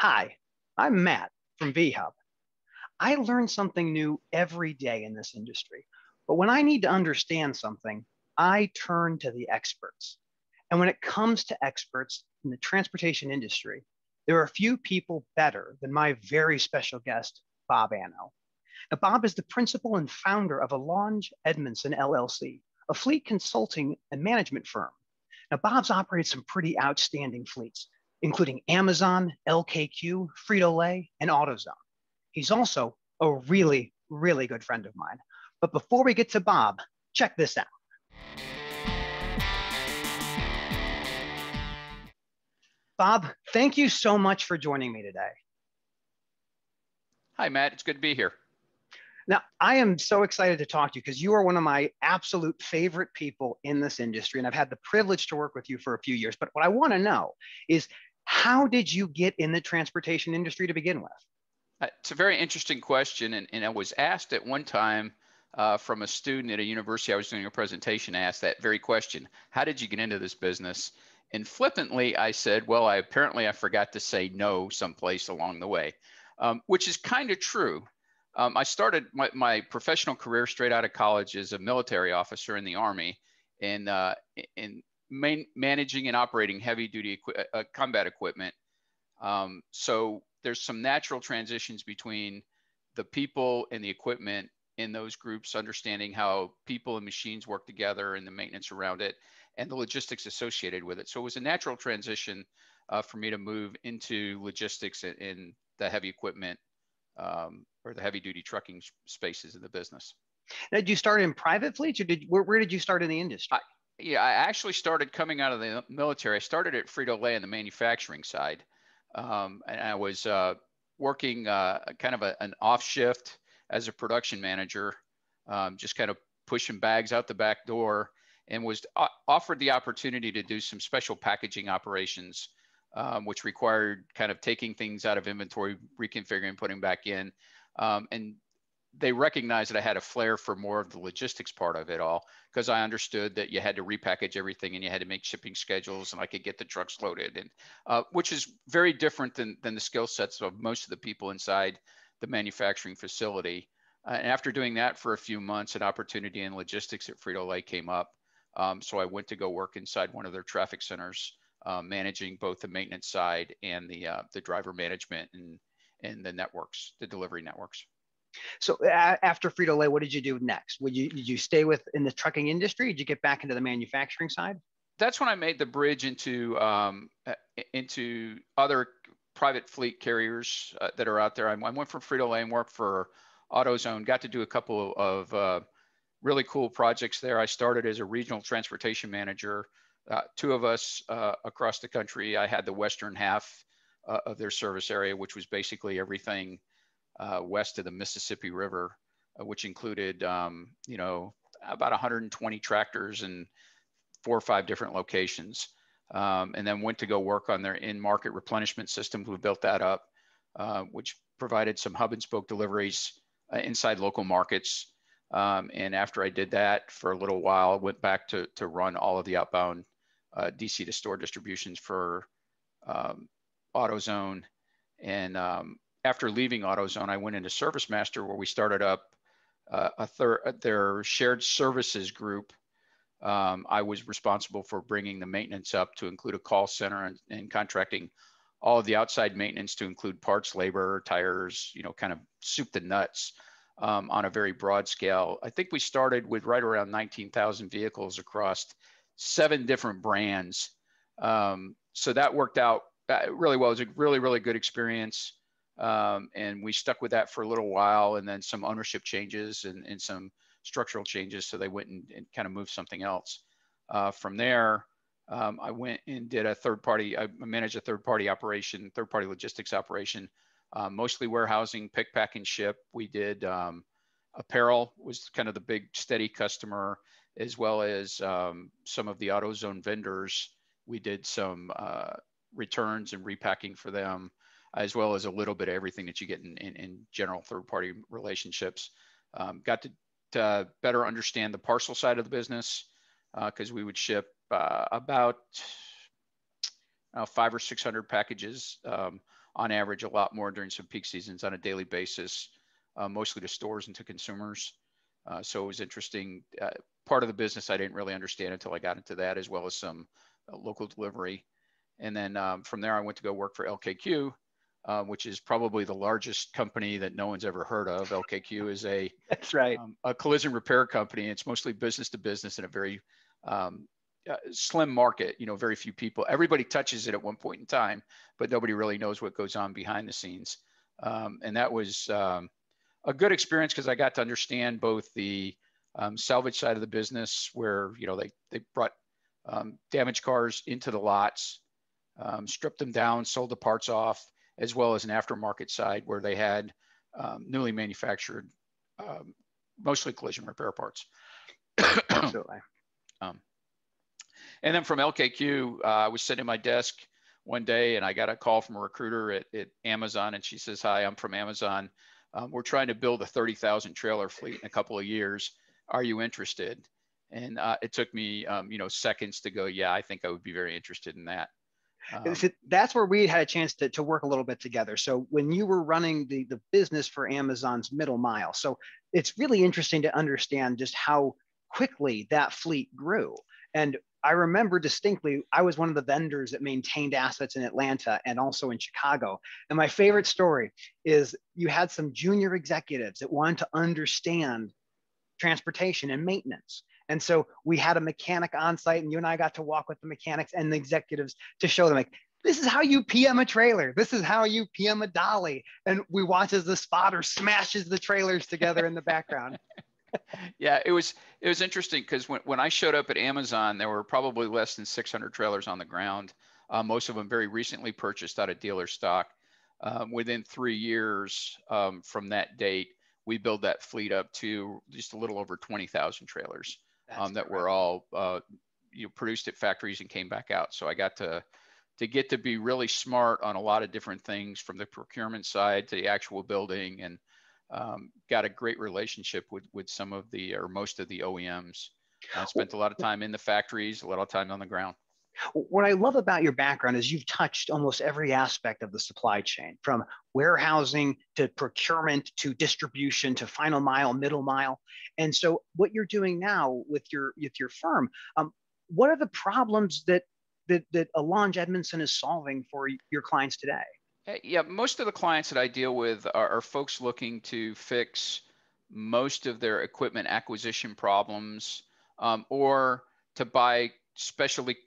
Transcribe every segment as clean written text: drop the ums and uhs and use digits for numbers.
Hi, I'm Matt from vHub. I learn something new every day in this industry, but when I need to understand something, I turn to the experts. And when it comes to experts in the transportation industry, there are few people better than my very special guest, Bob Anno. Now, Bob is the principal and founder of Alonge Edmondson LLC, a fleet consulting and management firm. Now, Bob's operated some pretty outstanding fleets, including Amazon, LKQ, Frito-Lay, and AutoZone. He's also a really, really good friend of mine. But before we get to Bob, check this out. Bob, thank you so much for joining me today. Hi, Matt. It's good to be here. Now, I am so excited to talk to you because you are one of my absolute favorite people in this industry, and I've had the privilege to work with you for a few years. But what I want to know is, how did you get in the transportation industry to begin with? It's a very interesting question, and I was asked at one time from a student at a university I was doing a presentation, asked that very question: how did you get into this business? And flippantly, I said, well, I forgot to say no someplace along the way, which is kind of true. I started my professional career straight out of college as a military officer in the Army, in managing and operating heavy-duty combat equipment. So there's some natural transitions between the people and the equipment in those groups, understanding how people and machines work together and the maintenance around it and the logistics associated with it. So it was a natural transition for me to move into logistics in the heavy equipment or the heavy duty trucking spaces in the business. Now, did you start in private fleets, or where did you start in the industry? I actually started coming out of the military. I started at Frito-Lay on the manufacturing side. And I was working kind of an off shift as a production manager, just kind of pushing bags out the back door, and was offered the opportunity to do some special packaging operations, which required kind of taking things out of inventory, reconfiguring, putting back in. And they recognized that I had a flair for more of the logistics part of it all, because I understood that you had to repackage everything and you had to make shipping schedules, and I could get the trucks loaded, and which is very different than the skill sets of most of the people inside the manufacturing facility. And after doing that for a few months, an opportunity in logistics at Frito-Lay came up. So I went to go work inside one of their traffic centers, managing both the maintenance side and the driver management and the networks, the delivery networks. So after Frito-Lay, what did you do next? Did you stay in the trucking industry? Did you get back into the manufacturing side? That's when I made the bridge into other private fleet carriers that are out there. I went from Frito-Lay and worked for AutoZone. Got to do a couple of really cool projects there. I started as a regional transportation manager. Two of us across the country. I had the western half of their service area, which was basically everything west of the Mississippi River, which included, about 120 tractors and 4 or 5 different locations. And then went to go work on their in-market replenishment system. We built that up, which provided some hub and spoke deliveries inside local markets. And after I did that for a little while, I went back to run all of the outbound DC to store distributions for AutoZone. And after leaving AutoZone, I went into Service Master, where we started up their shared services group. I was responsible for bringing the maintenance up to include a call center and contracting all of the outside maintenance to include parts, labor, tires, kind of soup to nuts on a very broad scale. I think we started with right around 19,000 vehicles across 7 different brands. So that worked out really well. It was a really, really good experience. And we stuck with that for a little while, and then some ownership changes and some structural changes. So they went and kind of moved something else. From there, I went and did I managed a third-party logistics operation, mostly warehousing, pick, pack, and ship. We did apparel was kind of the big steady customer, as well as some of the AutoZone vendors. We did some returns and repacking for them, as well as a little bit of everything that you get in general third-party relationships. Got to better understand the parcel side of the business, because we would ship about 500 or 600 packages on on average a lot more during some peak seasons on a daily basis, mostly to stores and to consumers. So it was interesting. Part of the business I didn't really understand until I got into that, as well as some local delivery. And then from there, I went to go work for LKQ, which is probably the largest company that no one's ever heard of. LKQ is That's right. A collision repair company. It's mostly business to business in a very slim market, very few people. Everybody touches it at one point in time, but nobody really knows what goes on behind the scenes. And that was a good experience because I got to understand both the salvage side of the business, where they brought damaged cars into the lots, stripped them down, sold the parts off, as well as an aftermarket side where they had newly manufactured, mostly collision repair parts. Absolutely. And then from LKQ, I was sitting at my desk one day and I got a call from a recruiter at Amazon, and she says, "Hi, I'm from Amazon. We're trying to build a 30,000 trailer fleet in a couple of years. Are you interested?" And it took me, seconds to go, yeah, I think I would be very interested in that. That's where we had a chance to work a little bit together. So when you were running the business for Amazon's middle mile, so it's really interesting to understand just how quickly that fleet grew. And I remember distinctly, I was one of the vendors that maintained assets in Atlanta and also in Chicago. And my favorite story is you had some junior executives that wanted to understand transportation and maintenance. And so we had a mechanic on site, and you and I got to walk with the mechanics and the executives to show them, like, this is how you PM a trailer. This is how you PM a dolly. And we watch as the spotter smashes the trailers together in the background. Yeah, it was interesting because when I showed up at Amazon, there were probably less than 600 trailers on the ground. Most of them very recently purchased out of dealer stock. Within 3 years from that date, we built that fleet up to just a little over 20,000 trailers that were all produced at factories and came back out. So I got to get to be really smart on a lot of different things, from the procurement side to the actual building, and got a great relationship with some of the, or most of the OEMs. I spent a lot of time in the factories, a lot of time on the ground. What I love about your background is you've touched almost every aspect of the supply chain, from warehousing to procurement to distribution to final mile, middle mile. And so what you're doing now with your firm, what are the problems that Alonge Edmondson is solving for your clients today? Yeah, most of the clients that I deal with are folks looking to fix most of their equipment acquisition problems, or to buy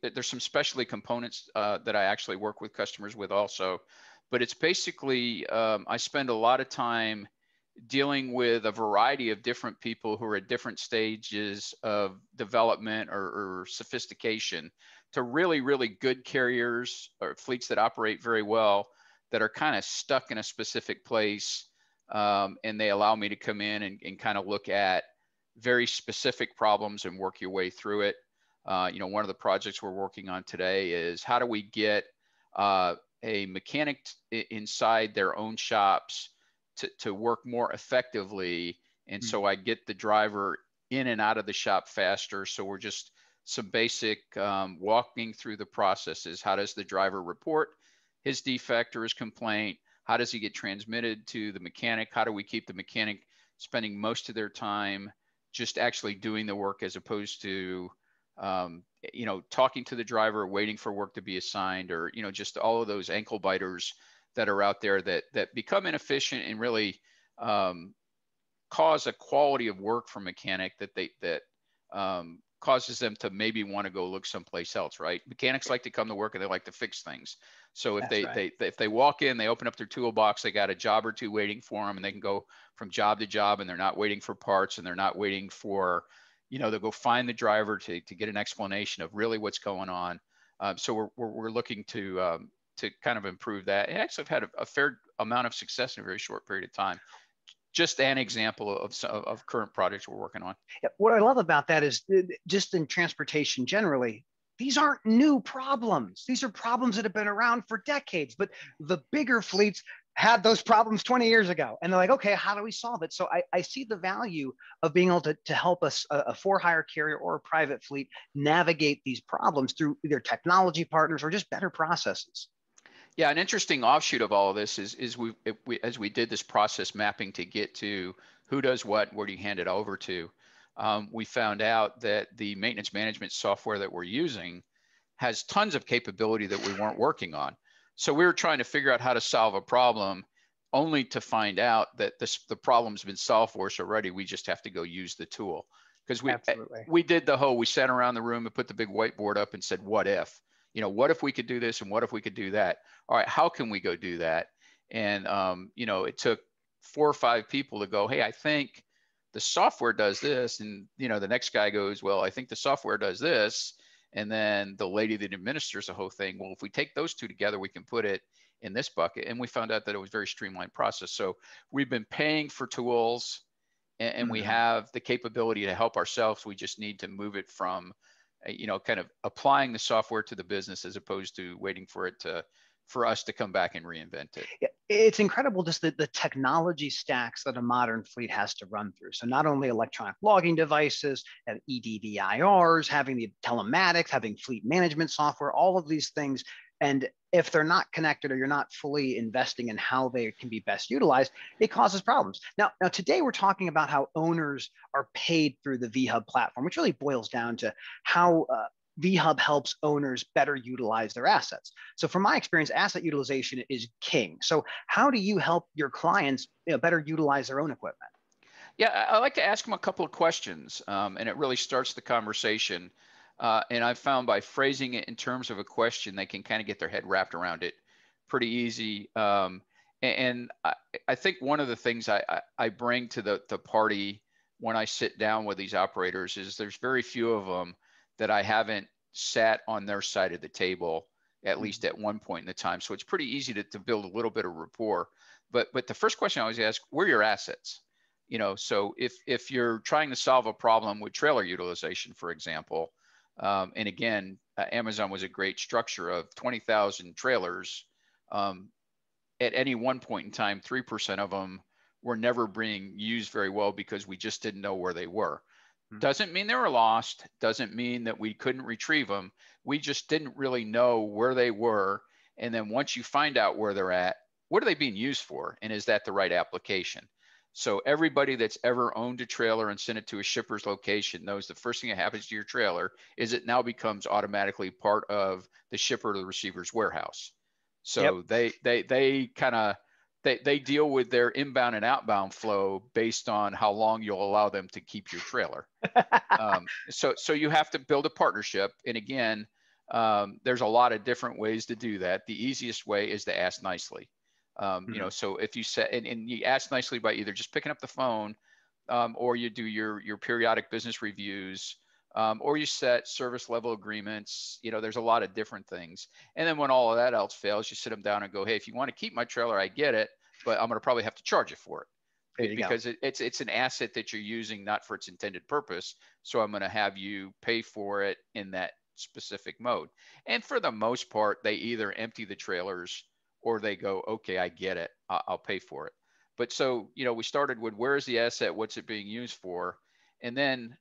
there's some specialty components that I actually work with customers with also. But it's basically, I spend a lot of time dealing with a variety of different people who are at different stages of development or sophistication, to really, really good carriers or fleets that operate very well, that are kind of stuck in a specific place. And they allow me to come in and kind of look at very specific problems and work your way through it. One of the projects we're working on today is how do we get a mechanic inside their own shops to work more effectively. And so I get the driver in and out of the shop faster. So we're just some basic walking through the processes. How does the driver report his defect or his complaint? How does he get transmitted to the mechanic? How do we keep the mechanic spending most of their time just actually doing the work, as opposed to talking to the driver, waiting for work to be assigned, or just all of those ankle biters that are out there that become inefficient and really cause a quality of work for mechanic that causes them to maybe want to go look someplace else, right? Mechanics like to come to work and they like to fix things. So if if they walk in, they open up their toolbox, they got a job or two waiting for them, and they can go from job to job, and they're not waiting for parts, and they're not waiting for, they'll go find the driver to get an explanation of really what's going on. So we're looking to kind of improve that. And actually, I've had a fair amount of success in a very short period of time. Just an example of current projects we're working on. Yeah, what I love about that is, just in transportation generally, these aren't new problems. These are problems that have been around for decades, but the bigger fleets had those problems 20 years ago. And they're like, okay, how do we solve it? So I see the value of being able to help us, a for-hire carrier or a private fleet, navigate these problems through either technology partners or just better processes. Yeah, an interesting offshoot of all of this is as we did this process mapping to get to who does what, where do you hand it over to, we found out that the maintenance management software that we're using has tons of capability that we weren't working on. So we were trying to figure out how to solve a problem, only to find out that the problem's been solved for us already. We just have to go use the tool. Because Absolutely. we did we sat around the room and put the big whiteboard up and said, what if? What if we could do this and what if we could do that? All right, how can we go do that? And it took 4 or 5 people to go, hey, I think the software does this. And the next guy goes, well, I think the software does this. And then the lady that administers the whole thing, well, if we take those two together, we can put it in this bucket. And we found out that it was a very streamlined process. So we've been paying for tools, and we have the capability to help ourselves. We just need to move it from, kind of applying the software to the business as opposed to waiting for us to come back and reinvent it. It's incredible just the technology stacks that a modern fleet has to run through. So not only electronic logging devices, and EDVIRs, having the telematics, having fleet management software, all of these things. And if they're not connected or you're not fully investing in how they can be best utilized, it causes problems. Now today we're talking about how owners are paid through the vHub platform, which really boils down to how vHub helps owners better utilize their assets. So from my experience, asset utilization is king. So how do you help your clients better utilize their own equipment? Yeah, I like to ask them a couple of questions, and it really starts the conversation. And I've found by phrasing it in terms of a question, they can kind of get their head wrapped around it pretty easy. And I think one of the things I bring to the party when I sit down with these operators is there's very few of them that I haven't sat on their side of the table, at least at one point in the time. So it's pretty easy to build a little bit of rapport. But the first question I always ask, where are your assets? So if you're trying to solve a problem with trailer utilization, for example, and again, Amazon was a great structure of 20,000 trailers. At any one point in time, 3% of them were never being used very well because we just didn't know where they were. Doesn't mean they were lost. Doesn't mean that we couldn't retrieve them. We just didn't really know where they were. And then once you find out where they're at, what are they being used for? And is that the right application? So everybody that's ever owned a trailer and sent it to a shipper's location knows the first thing that happens to your trailer is it now becomes automatically part of the shipper or the receiver's warehouse. So Yep. they kind of they deal with their inbound and outbound flow based on how long you'll allow them to keep your trailer. So you have to build a partnership. And again, there's a lot of different ways to do that. The easiest way is to ask nicely. So if you set and you ask nicely by either just picking up the phone, or you do your periodic business reviews, or you set service level agreements. There's a lot of different things. And then when all of that else fails, you sit them down and go, hey, if you want to keep my trailer, I get it, but I'm going to probably have to charge you for it because it's an asset that you're using not for its intended purpose. So I'm going to have you pay for it in that specific mode. And for the most part, they either empty the trailers or they go, okay, I get it. I'll pay for it. But so, we started with where is the asset? What's it being used for? And then,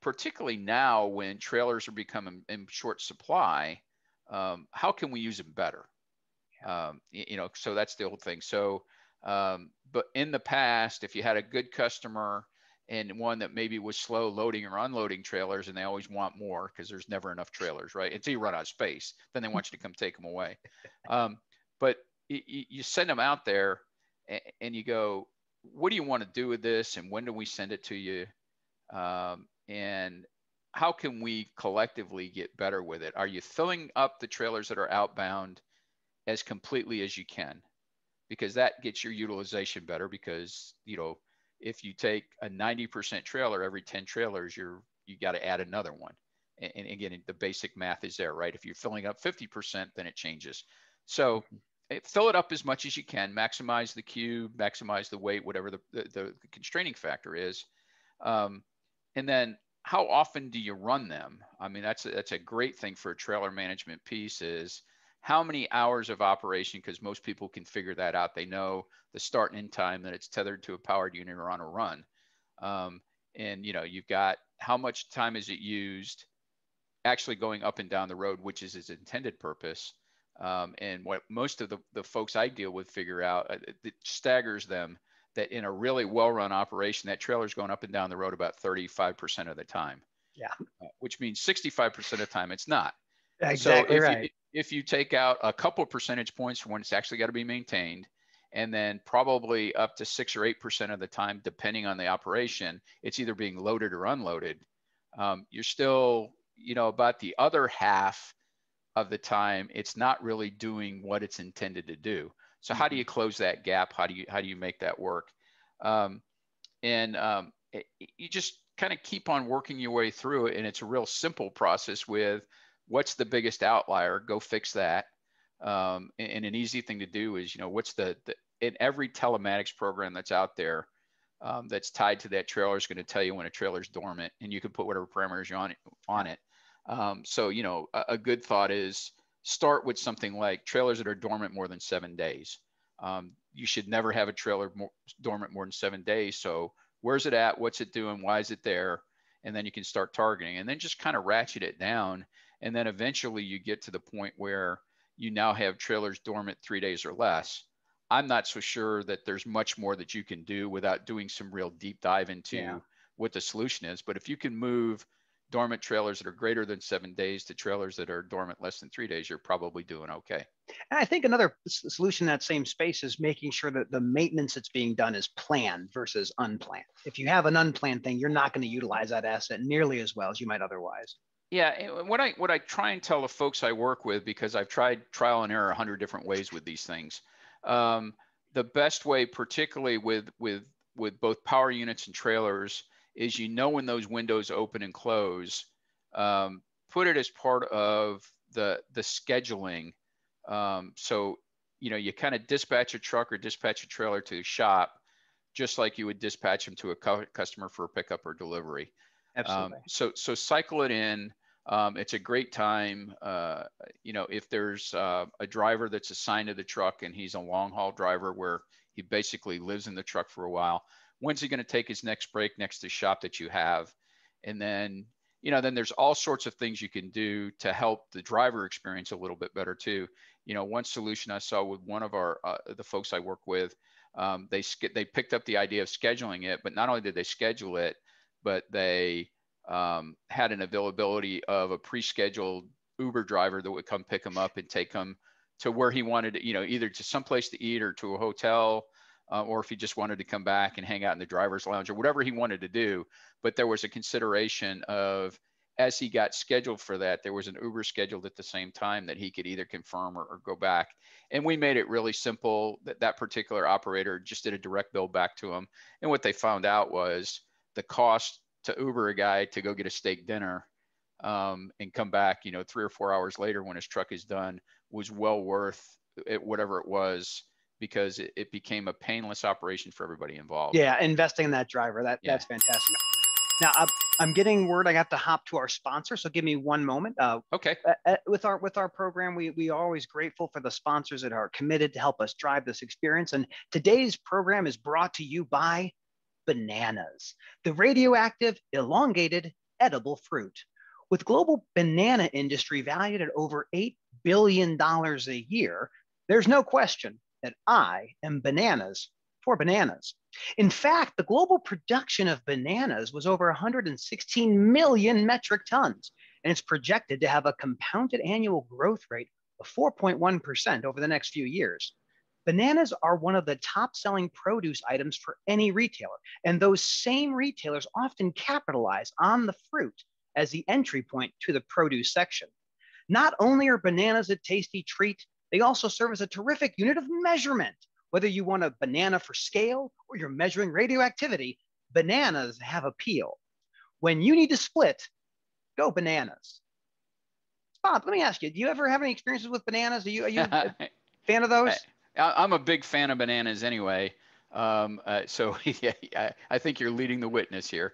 particularly now when trailers are becoming in short supply, how can we use them better? So that's the old thing. So, but in the past, if you had a good customer and one that maybe was slow loading or unloading trailers, and they always want more because there's never enough trailers, right? Until you run out of space, then they want you to come take them away. But you send them out there and you go, what do you want to do with this? And when do we send it to you? And how can we collectively get better with it? Are you filling up the trailers that are outbound as completely as you can? Because that gets your utilization better because, if you take a 90% trailer, every 10 trailers, you got to add another one. And again, the basic math is there, right? If you're filling up 50%, then it changes. So fill it up as much as you can, maximize the cube, maximize the weight, whatever the constraining factor is. And then how often do you run them? I mean, that's a great thing for a trailer management piece is how many hours of operation, because most people can figure that out. They know the start and end time that it's tethered to a powered unit or on a run. And you've got how much time is it used actually going up and down the road, which is its intended purpose. And what most of the folks I deal with figure out, it staggers them that in a really well-run operation, that trailer's going up and down the road about 35% of the time. Yeah. Which means 65% of the time it's not. So Exactly right. if you take out a couple of percentage points for when it's actually got to be maintained, and then probably up to 6 or 8% of the time, depending on the operation, it's either being loaded or unloaded. You're still, about the other half of the time, it's not really doing what it's intended to do. So how do you close that gap? How do you make that work? You just kind of keep on working your way through it, and it's a real simple process with what's the biggest outlier, go fix that. And an easy thing to do is, what's in every telematics program that's out there that's tied to that trailer is going to tell you when a trailer is dormant, and you can put whatever parameters you on it. So, a good thought is start with something like trailers that are dormant more than 7 days. You should never have a trailer dormant more than 7 days. So where's it at? What's it doing? Why is it there? And then you can start targeting, and then just kind of ratchet it down. And then eventually you get to the point where you now have trailers dormant 3 days or less. I'm not so sure that there's much more that you can do without doing some real deep dive into what the solution is. But if you can move dormant trailers that are greater than 7 days to trailers that are dormant less than 3 days, you're probably doing okay. And I think another solution in that same space is making sure that the maintenance that's being done is planned versus unplanned. If you have an unplanned thing, you're not going to utilize that asset nearly as well as you might otherwise. Yeah, what I try and tell the folks I work with, because I've tried trial and error 100 different ways with these things. The best way, particularly with both power units and trailers, is when those windows open and close. Put it as part of the scheduling. So you kind of dispatch a truck or dispatch a trailer to the shop, just like you would dispatch them to a customer for a pickup or delivery. Absolutely. So cycle it in. It's a great time. If there's a driver that's assigned to the truck and he's a long haul driver where he basically lives in the truck for a while, when's he going to take his next break next to the shop that you have? And then, then there's all sorts of things you can do to help the driver experience a little bit better too. One solution I saw with one of the folks I work with, they picked up the idea of scheduling it, but not only did they schedule it, but they had an availability of a pre-scheduled Uber driver that would come pick him up and take him to where he wanted to, either to someplace to eat or to a hotel, or if he just wanted to come back and hang out in the driver's lounge or whatever he wanted to do. But there was a consideration of, as he got scheduled for that, there was an Uber scheduled at the same time that he could either confirm or go back. And we made it really simple. That particular operator just did a direct bill back to him. And what they found out was the cost to Uber a guy to go get a steak dinner and come back, 3 or 4 hours later when his truck is done was well worth it, whatever it was, because it became a painless operation for everybody involved. Yeah, investing in that driver, that's fantastic. Now, I'm getting word I have to hop to our sponsor, so give me one moment. Okay. With our program, we are always grateful for the sponsors that are committed to help us drive this experience. And today's program is brought to you by bananas, the radioactive, elongated, edible fruit. With global banana industry valued at over $8 billion a year, there's no question that I am bananas for bananas. In fact, the global production of bananas was over 116 million metric tons, and it's projected to have a compounded annual growth rate of 4.1% over the next few years. Bananas are one of the top-selling produce items for any retailer, and those same retailers often capitalize on the fruit as the entry point to the produce section. Not only are bananas a tasty treat, they also serve as a terrific unit of measurement. Whether you want a banana for scale or you're measuring radioactivity, bananas have appeal. When you need to split, go bananas. Bob, let me ask you, do you ever have any experiences with bananas? Are you a fan of those? I'm a big fan of bananas anyway. So yeah, I think you're leading the witness here.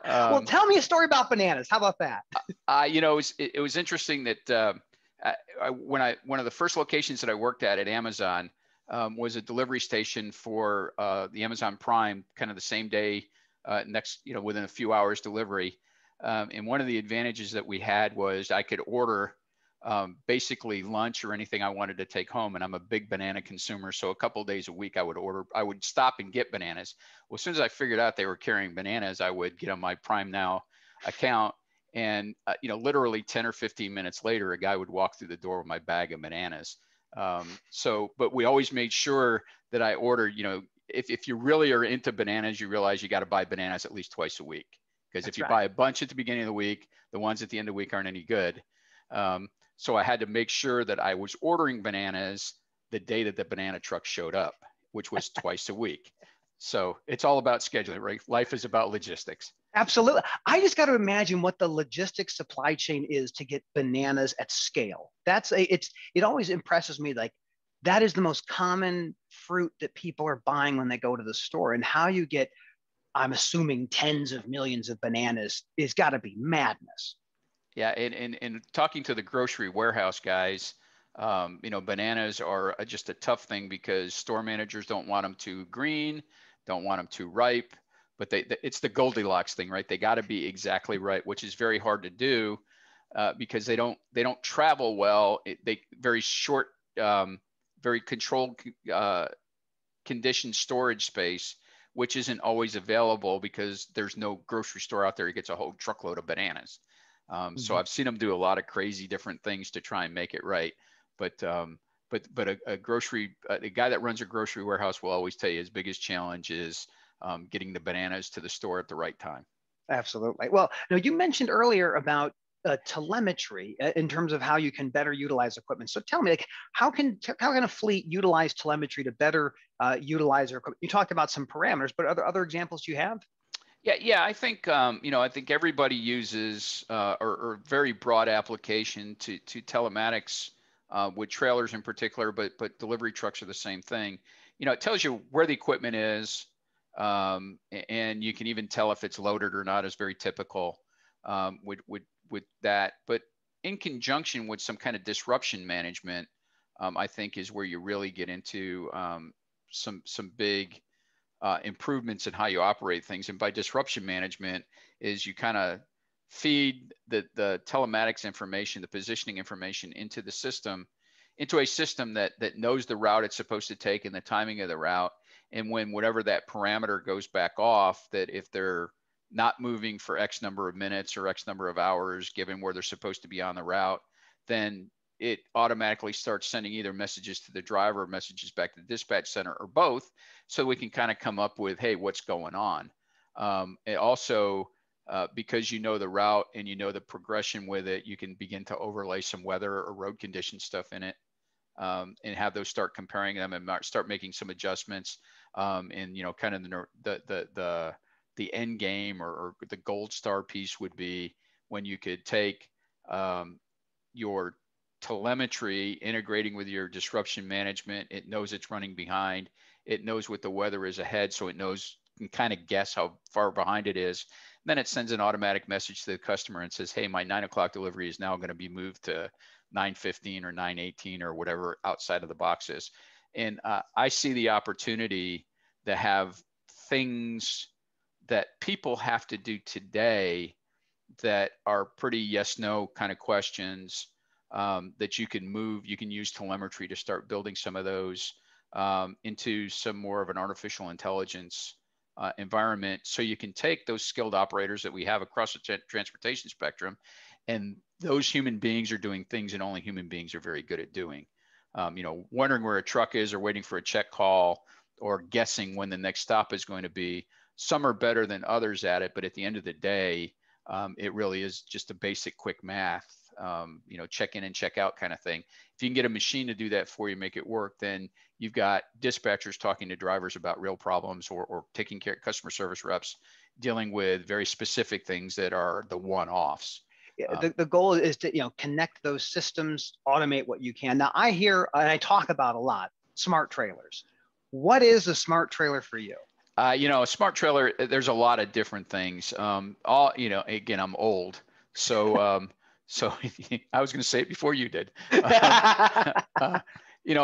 Well, tell me a story about bananas. How about that? It was interesting that one of the first locations that I worked at Amazon was a delivery station for the Amazon Prime, kind of the same day, within a few hours delivery. And one of the advantages that we had was I could order basically lunch or anything I wanted to take home. And I'm a big banana consumer. So a couple of days a week, I would stop and get bananas. Well, as soon as I figured out they were carrying bananas, I would get on my Prime Now account. And, literally 10 or 15 minutes later, a guy would walk through the door with my bag of bananas. But we always made sure that I ordered, if you really are into bananas, you realize you got to buy bananas at least twice a week. Because if you buy a bunch at the beginning of the week, the ones at the end of the week aren't any good. So I had to make sure that I was ordering bananas the day that the banana truck showed up, which was twice a week. So it's all about scheduling, right? Life is about logistics. Absolutely. I just got to imagine what the logistics supply chain is to get bananas at scale. It always impresses me, like that is the most common fruit that people are buying when they go to the store, and how you get, I'm assuming, tens of millions of bananas is got to be madness. Yeah, and talking to the grocery warehouse guys, bananas are just a tough thing because store managers don't want them too green, don't want them too ripe, but it's the Goldilocks thing, right? They got to be exactly right, which is very hard to do because they don't travel well. They very short, very controlled conditioned storage space, which isn't always available because there's no grocery store out there that gets a whole truckload of bananas. So I've seen them do a lot of crazy different things to try and make it right. But a guy that runs a grocery warehouse will always tell you his biggest challenge is getting the bananas to the store at the right time. Absolutely. Well, now you mentioned earlier about telemetry in terms of how you can better utilize equipment. So tell me, like, how can a fleet utilize telemetry to better utilize their equipment? You talked about some parameters, but other examples you have? Yeah. I think I think everybody uses or very broad application to telematics with trailers in particular, but delivery trucks are the same thing. It tells you where the equipment is, and you can even tell if it's loaded or not. Is very typical with that. But in conjunction with some kind of disruption management, I think is where you really get into some big improvements in how you operate things. And by disruption management is you kind of feed the telematics information, the positioning information into the system, into a system that knows the route it's supposed to take and the timing of the route. And when whatever that parameter goes back off, that if they're not moving for X number of minutes or X number of hours, given where they're supposed to be on the route, then it automatically starts sending either messages to the driver or messages back to the dispatch center or both, so we can kind of come up with, hey, what's going on? It also, because you know the route and you know the progression with it, you can begin to overlay some weather or road condition stuff in it, and have those start comparing them and start making some adjustments. And kind of the end game or the gold star piece would be when you could take your telemetry integrating with your disruption management. It knows it's running behind. It knows what the weather is ahead, so it can kind of guess how far behind it is. And then it sends an automatic message to the customer and says, hey, my 9 o'clock delivery is now going to be moved to 9:15 or 9:18 or whatever outside of the box is. And I see the opportunity to have things that people have to do today that are pretty yes, no kind of questions, that you can use telemetry to start building some of those into some more of an artificial intelligence environment. So you can take those skilled operators that we have across the transportation spectrum, and those human beings are doing things that only human beings are very good at doing. Wondering where a truck is or waiting for a check call or guessing when the next stop is going to be. Some are better than others at it, but at the end of the day, it really is just a basic quick math, check in and check out kind of thing. If you can get a machine to do that for you, make it work, then you've got dispatchers talking to drivers about real problems, or taking care of customer service reps dealing with very specific things that are the one-offs. The goal is to connect those systems, automate what you can. Now I hear and I talk about a lot smart trailers. What is a smart trailer for you? A smart trailer, there's a lot of different things. Again, I'm old, so so I was going to say it before you did. A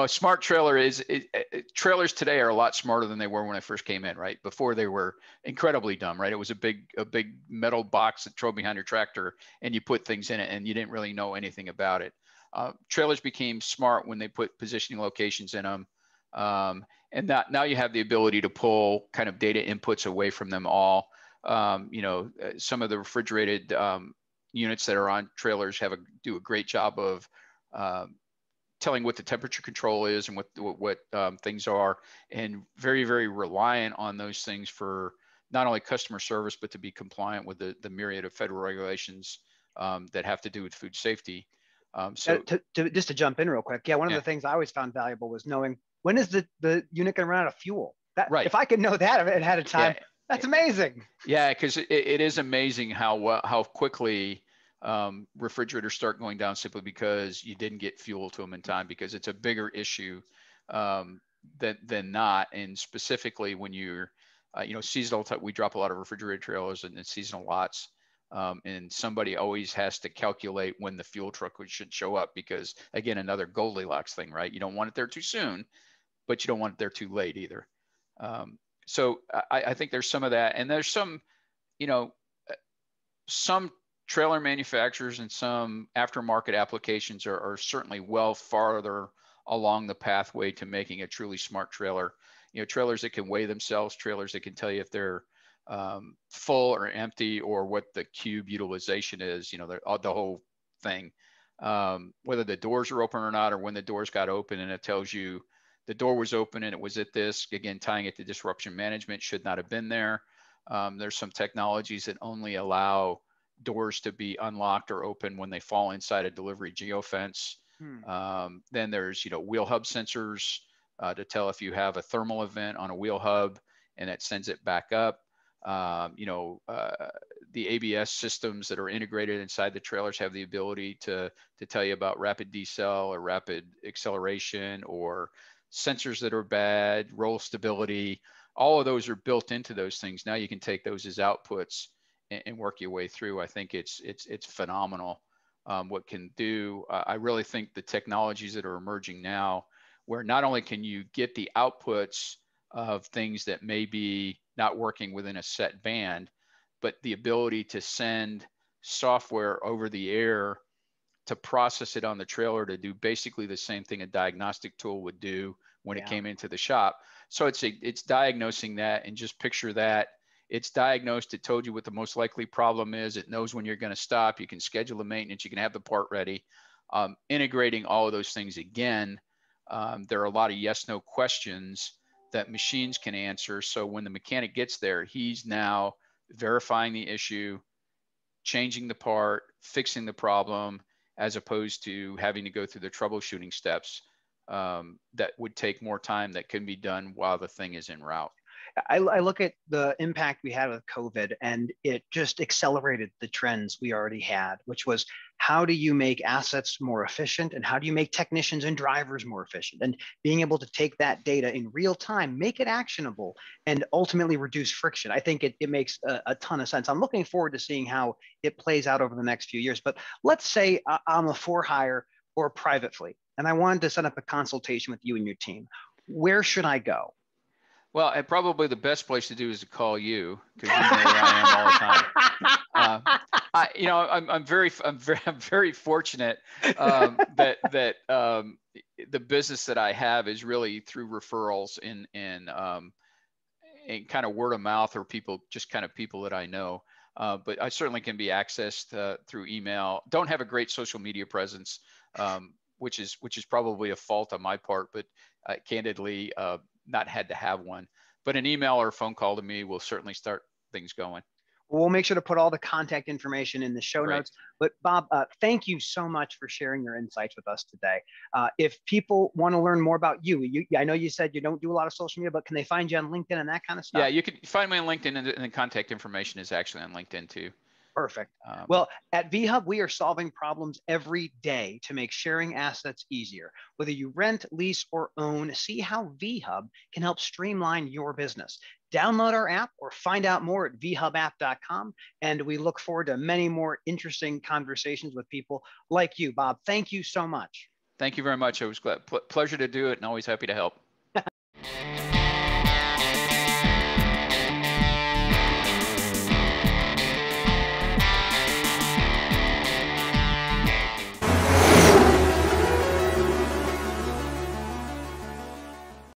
smart trailer trailers today are a lot smarter than they were when I first came in, right? Before they were incredibly dumb, right? It was a big metal box that drove behind your tractor and you put things in it and you didn't really know anything about it. Trailers became smart when they put positioning locations in them. And that now you have the ability to pull kind of data inputs away from them all. Some of the refrigerated units that are on trailers do a great job of telling what the temperature control is and what things are, and very, very reliant on those things for not only customer service, but to be compliant with the myriad of federal regulations that have to do with food safety. Just to jump in real quick, one of the things I always found valuable was knowing when is the unit going to run out of fuel. Right. If I could know that ahead of time, that's amazing. Yeah, because it is amazing how quickly refrigerators start going down simply because you didn't get fuel to them in time, because it's a bigger issue than not. And specifically when you're, seasonal type, we drop a lot of refrigerator trailers and seasonal lots. And somebody always has to calculate when the fuel truck should show up, because again, another Goldilocks thing, right? You don't want it there too soon, but you don't want it there too late either. So I think there's some of that, and there's some trailer manufacturers and some aftermarket applications are certainly well farther along the pathway to making a truly smart trailer. Trailers that can weigh themselves, trailers that can tell you if they're full or empty, or what the cube utilization is, the whole thing, whether the doors are open or not, or when the doors got open, and it tells you the door was open and it was at this, again, tying it to disruption management, should not have been there. There's some technologies that only allow doors to be unlocked or open when they fall inside a delivery geofence. Then there's, wheel hub sensors to tell if you have a thermal event on a wheel hub, and it sends it back up. The ABS systems that are integrated inside the trailers have the ability to tell you about rapid decel or rapid acceleration, or sensors that are bad, roll stability. All of those are built into those things. Now you can take those as outputs and work your way through. I think it's phenomenal what can do. I really think the technologies that are emerging now, where not only can you get the outputs of things that may be not working within a set band, but the ability to send software over the air to process it on the trailer to do basically the same thing a diagnostic tool would do when it came into the shop. So it's diagnosing that, and just picture that. It's diagnosed. It told you what the most likely problem is. It knows when you're going to stop. You can schedule the maintenance. You can have the part ready. Integrating all of those things again, there are a lot of yes/no questions that machines can answer. So when the mechanic gets there, he's now verifying the issue, changing the part, fixing the problem, as opposed to having to go through the troubleshooting steps that would take more time, that can be done while the thing is en route. I look at the impact we had with COVID, and it just accelerated the trends we already had, which was, how do you make assets more efficient, and how do you make technicians and drivers more efficient? And being able to take that data in real time, make it actionable, and ultimately reduce friction. I think it makes a ton of sense. I'm looking forward to seeing how it plays out over the next few years. But let's say I'm a for hire or a private fleet, and I wanted to set up a consultation with you and your team. Where should I go? Well, and probably the best place to do is to call you, because you know where I am all the time. I'm very fortunate that the business that I have is really through referrals and kind of word of mouth, or people that I know. But I certainly can be accessed through email. Don't have a great social media presence, which is probably a fault on my part, but candidly, not had to have one. But an email or a phone call to me will certainly start things going. We'll make sure to put all the contact information in the show notes. But Bob, thank you so much for sharing your insights with us today. If people want to learn more about you, I know you said you don't do a lot of social media, but can they find you on LinkedIn and that kind of stuff? Yeah, you can find me on LinkedIn, and the contact information is actually on LinkedIn too. Perfect. Well, at vHub, we are solving problems every day to make sharing assets easier. Whether you rent, lease, or own, see how vHub can help streamline your business. Download our app or find out more at vhubapp.com. And we look forward to many more interesting conversations with people like you, Bob. Thank you so much. Thank you very much. I was glad. Pleasure to do it, and always happy to help.